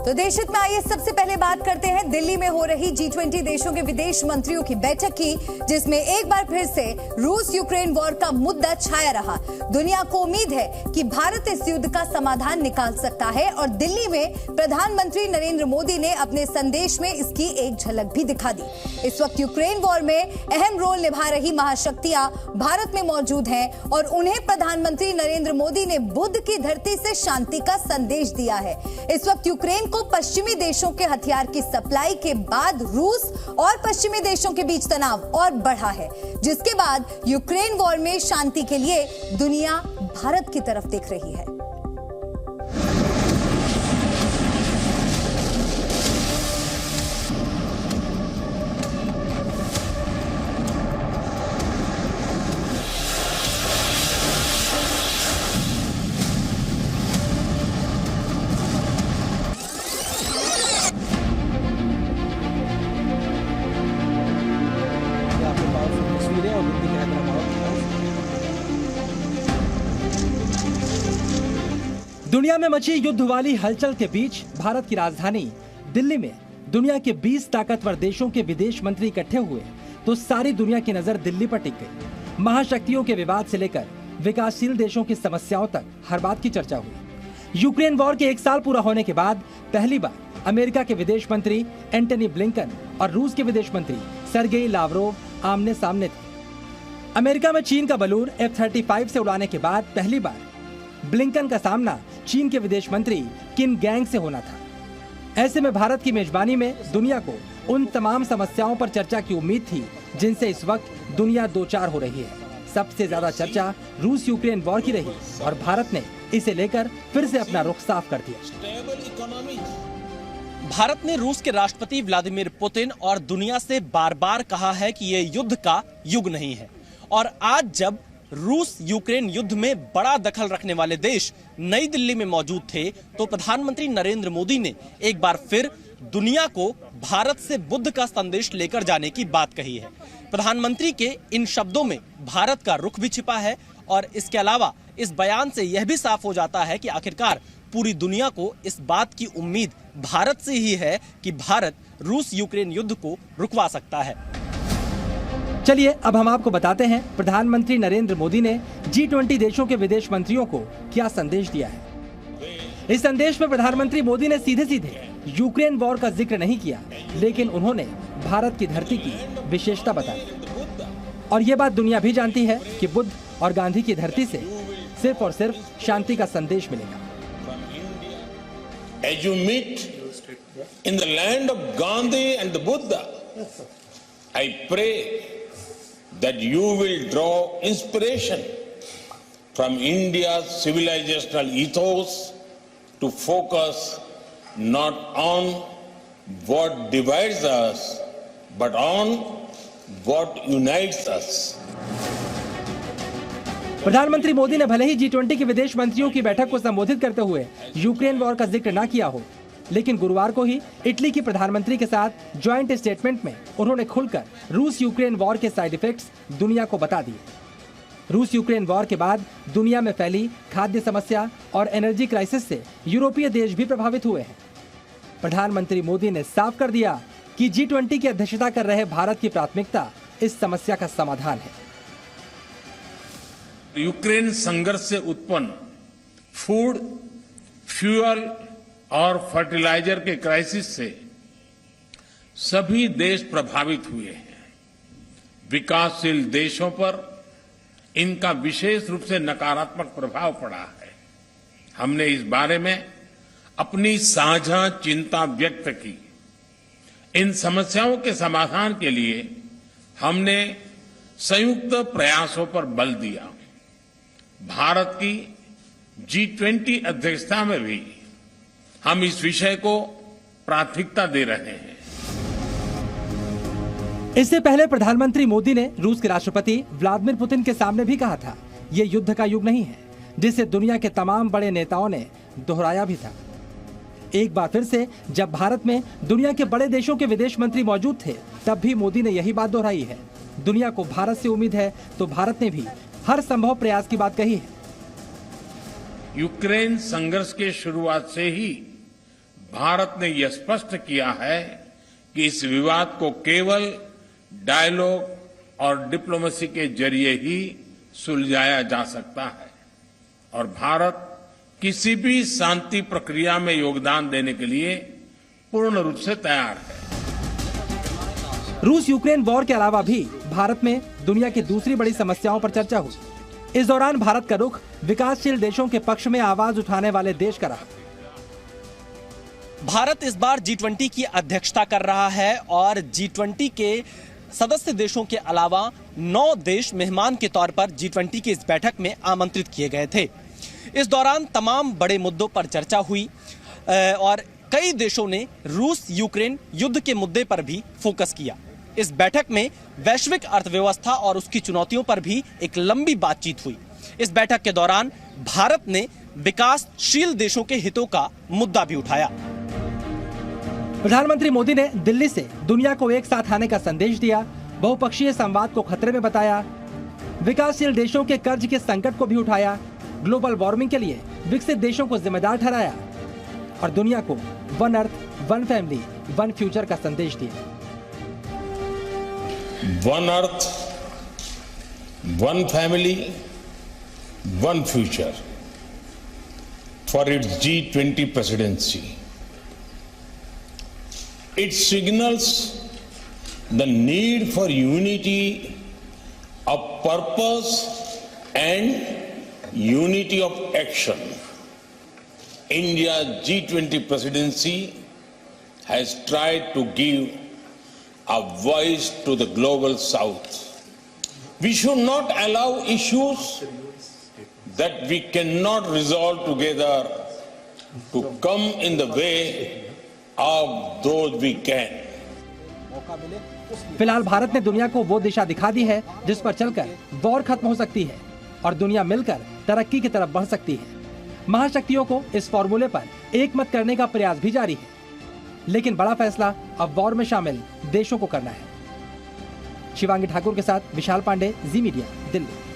तो देशहित में आइए सबसे पहले बात करते हैं दिल्ली में हो रही G20 देशों के विदेश मंत्रियों की बैठक की, जिसमें एक बार फिर से रूस यूक्रेन वॉर का मुद्दा छाया रहा। दुनिया को उम्मीद है कि भारत इस युद्ध का समाधान निकाल सकता है और दिल्ली में प्रधानमंत्री नरेंद्र मोदी ने अपने संदेश में इसकी एक झलक भी दिखा दी। इस वक्त यूक्रेन वॉर में अहम रोल निभा रही महाशक्तियां भारत में मौजूद हैं और उन्हें प्रधानमंत्री नरेंद्र मोदी ने बुद्ध की धरती से शांति का संदेश दिया है। इस वक्त यूक्रेन को पश्चिमी देशों के हथियार की सप्लाई के बाद रूस और पश्चिमी देशों के बीच तनाव और बढ़ा है, जिसके बाद यूक्रेन वॉर में शांति के लिए दुनिया भारत की तरफ देख रही है। दुनिया में मची युद्ध वाली हलचल के बीच भारत की राजधानी दिल्ली में दुनिया के 20 ताकतवर देशों के विदेश मंत्री इकट्ठे हुए तो सारी दुनिया की नजर दिल्ली पर टिक गई। महाशक्तियों के विवाद से लेकर विकासशील देशों की समस्याओं तक हर बात की चर्चा हुई। यूक्रेन वॉर के 1 साल पूरा होने के बाद पहली बार अमेरिका के विदेश मंत्री एंटनी ब्लिंकन और रूस के विदेश मंत्री सर्गेई लावरोव आमने सामने थे। अमेरिका में चीन का बलून F-35 से उड़ाने के बाद पहली बार ब्लिंकन का सामना चीन के विदेश मंत्री किम गैंग से होना था। ऐसे में भारत की मेजबानी में दुनिया को उन तमाम समस्याओं पर चर्चा की उम्मीद थी जिनसे इस वक्त दुनिया दो चार हो रही है। सबसे ज्यादा चर्चा रूस यूक्रेन वॉर की रही और भारत ने इसे लेकर फिर से अपना रुख साफ कर दिया। भारत ने रूस के राष्ट्रपति व्लादिमीर पुतिन और दुनिया से बार बार कहा है कि ये युद्ध का युग नहीं है, और आज जब रूस यूक्रेन युद्ध में बड़ा दखल रखने वाले देश नई दिल्ली में मौजूद थे तो प्रधानमंत्री नरेंद्र मोदी ने एक बार फिर दुनिया को भारत से बुद्ध का संदेश लेकर जाने की बात कही है। प्रधानमंत्री के इन शब्दों में भारत का रुख भी छिपा है और इसके अलावा इस बयान से यह भी साफ हो जाता है कि आखिरकार पूरी दुनिया को इस बात की उम्मीद भारत से ही है कि भारत रूस यूक्रेन युद्ध को रुकवा सकता है। चलिए अब हम आपको बताते हैं प्रधानमंत्री नरेंद्र मोदी ने G20 देशों के विदेश मंत्रियों को क्या संदेश दिया है। इस संदेश में प्रधानमंत्री मोदी ने सीधे सीधे यूक्रेन वॉर का जिक्र नहीं किया, लेकिन उन्होंने भारत की धरती की विशेषता बताई। और ये बात दुनिया भी जानती है कि बुद्ध और गांधी की धरती से सिर्फ और सिर्फ शांति का संदेश मिलेगा। As you meet in the land of Gandhi and the Buddha, I pray that you will draw inspiration from India's civilizational ethos to focus not on what divides us, but on what unites us. प्रधानमंत्री मोदी ने भले ही G20 के विदेश मंत्रियों की बैठक को संबोधित करते हुए यूक्रेन वॉर का जिक्र ना किया हो, लेकिन गुरुवार को ही इटली की प्रधानमंत्री के साथ ज्वाइंट स्टेटमेंट में उन्होंने खुलकर रूस यूक्रेन वॉर के साइड इफेक्ट्स दुनिया को बता दिए। रूस यूक्रेन वॉर के बाद दुनिया में फैली खाद्य समस्या और एनर्जी क्राइसिस से यूरोपीय देश भी प्रभावित हुए हैं। प्रधानमंत्री मोदी ने साफ कर दिया कि G20 की अध्यक्षता कर रहे भारत की प्राथमिकता इस समस्या का समाधान है। यूक्रेन संघर्ष से उत्पन्न फूड, फ्यूल और फर्टिलाइजर के क्राइसिस से सभी देश प्रभावित हुए हैं। विकासशील देशों पर इनका विशेष रूप से नकारात्मक प्रभाव पड़ा है। हमने इस बारे में अपनी साझा चिंता व्यक्त की। इन समस्याओं के समाधान के लिए हमने संयुक्त प्रयासों पर बल दिया। भारत की G20 अध्यक्षता में भी हम इस विषय को प्राथमिकता दे रहे हैं। इससे पहले प्रधानमंत्री मोदी ने रूस के राष्ट्रपति व्लादिमीर पुतिन के सामने भी कहा था, ये युद्ध का युग नहीं है, जिसे दुनिया के तमाम बड़े नेताओं ने दोहराया भी था। एक बार फिर से जब भारत में दुनिया के बड़े देशों के विदेश मंत्री मौजूद थे, तब भी मोदी ने यही बात दोहराई है। दुनिया को भारत से उम्मीद है, तो भारत ने भी हर संभव प्रयास की बात कही है। यूक्रेन संघर्ष के शुरुआत से ही भारत ने यह स्पष्ट किया है कि इस विवाद को केवल डायलॉग और डिप्लोमेसी के जरिए ही सुलझाया जा सकता है और भारत किसी भी शांति प्रक्रिया में योगदान देने के लिए पूर्ण रूप से तैयार है। रूस यूक्रेन वॉर के अलावा भी भारत में दुनिया की दूसरी बड़ी समस्याओं पर चर्चा हुई। इस दौरान भारत का रुख विकासशील देशों के पक्ष में आवाज उठाने वाले देश का रहा। भारत इस बार G20 की अध्यक्षता कर रहा है और G20 के सदस्य देशों के अलावा 9 देश मेहमान के तौर पर G20 की इस बैठक में आमंत्रित किए गए थे। इस दौरान तमाम बड़े मुद्दों पर चर्चा हुई और कई देशों ने रूस यूक्रेन युद्ध के मुद्दे पर भी फोकस किया। इस बैठक में वैश्विक अर्थव्यवस्था और उसकी चुनौतियों पर भी एक लंबी बातचीत हुई। इस बैठक के दौरान भारत ने विकासशील देशों के हितों का मुद्दा भी उठाया। प्रधानमंत्री मोदी ने दिल्ली से दुनिया को एक साथ आने का संदेश दिया, बहुपक्षीय संवाद को खतरे में बताया, विकासशील देशों के कर्ज के संकट को भी उठाया, ग्लोबल वार्मिंग के लिए विकसित देशों को जिम्मेदार ठहराया और दुनिया को one earth, one family, one future का संदेश दिया। One earth, one family, one future for its G20 presidency. It signals the need for unity of purpose and unity of action. India's G20 presidency has tried to give a voice to the global south. We should not allow issues that we cannot resolve together to come in the way of those we can. फिलहाल भारत ने दुनिया को वो दिशा दिखा दी है जिस पर चलकर वॉर खत्म हो सकती है और दुनिया मिलकर तरक्की की तरफ बढ़ सकती है। महाशक्तियों को इस फॉर्मूले पर एकमत करने का प्रयास भी जारी है, लेकिन बड़ा फैसला अब वॉर में शामिल देशों को करना है। शिवांगी ठाकुर के साथ विशाल पांडे, जी मीडिया, दिल्ली।